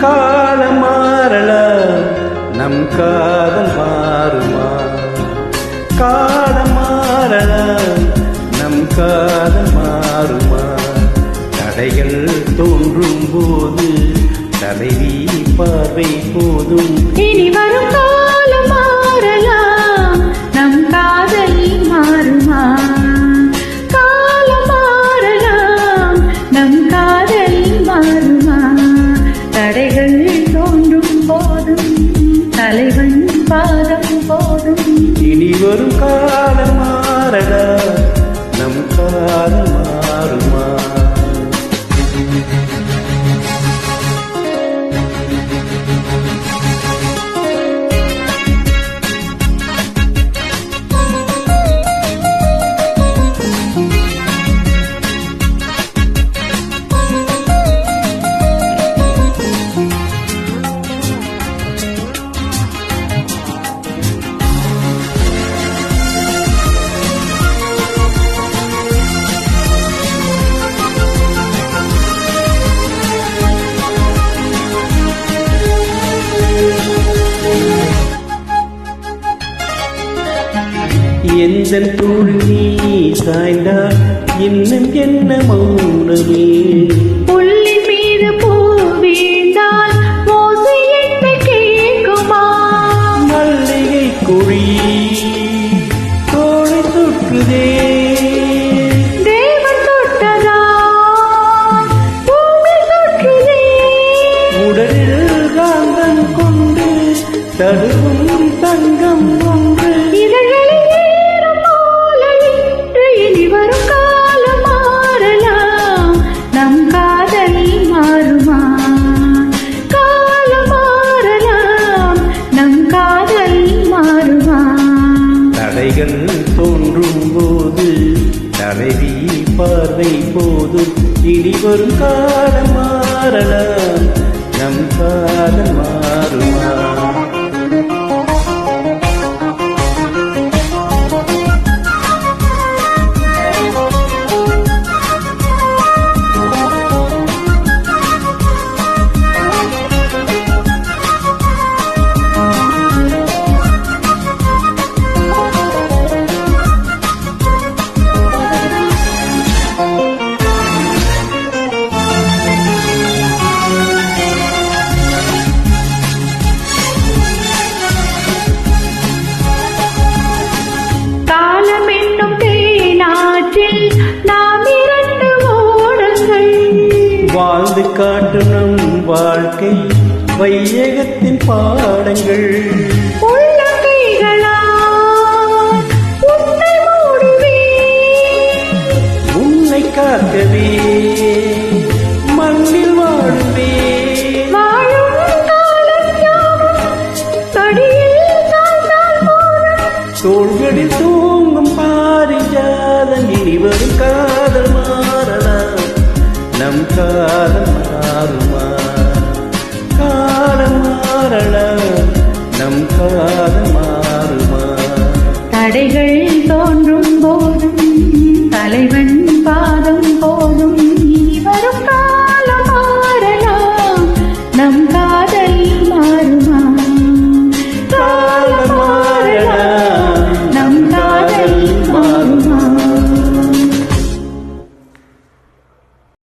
காலம் மாறலாம், நம் காதல் மாறுமா? காலம் மாறலாம், நம் காதல் மாறுமா? தடைகள் தோன்றும் போது தலைவி பார்வை போதும். இனி வரும் காலம் மாறலாம், நம் காதல் மாறுமா? காலம் மாறலாம், நம் காதல் மாறுமா? தடைகள் தோன்றும் போதும் தலைவன் பாதம் போதும். இனி வரும் காலம் மாறலாம், நம் காதல் மாறுமா? எந்தன் தோள் நீ சாய்ந்தால் இன்னும் என்ன மௌனமே? புல்லின் மீது பூ வீழ்ந்தால் ஓசை என்ன கேட்குமா? மல்லிகை கொடி தோளை தொட்டுதே, தேவன் தொட்டதா பூமி தொட்டுதே. உடலில் காந்தம் கொண்டு தடுவும் தங்கம் ஒன்று. தடைகள் தோன்றும் போது தலைவி பார்வை போதும். இனி வரும் காலம் மாறலாம், நம் காதல் மாறுமா? வாழ்ந்து காட்டும் நம் வாழ்க்கை வையகத்தின் பாடங்கள். உள்ள கைகளால் உன்னை மூடுவேன், உன்னை காக்கவே மண்ணில் வாழுவேன். வாழும் காலம் யாவும் படியில் சாய்ந்தால் போதும். தோள்களில் தூங்கும் பாரிஜாதம். இனி வரும் காதல் மாறலாம், நம் காலம் மாறுமா? காலம் மாறலாம், நம் காலம் மாறுமா? தடைகள் தோன்றும் போதும் தலைவன் பாதம்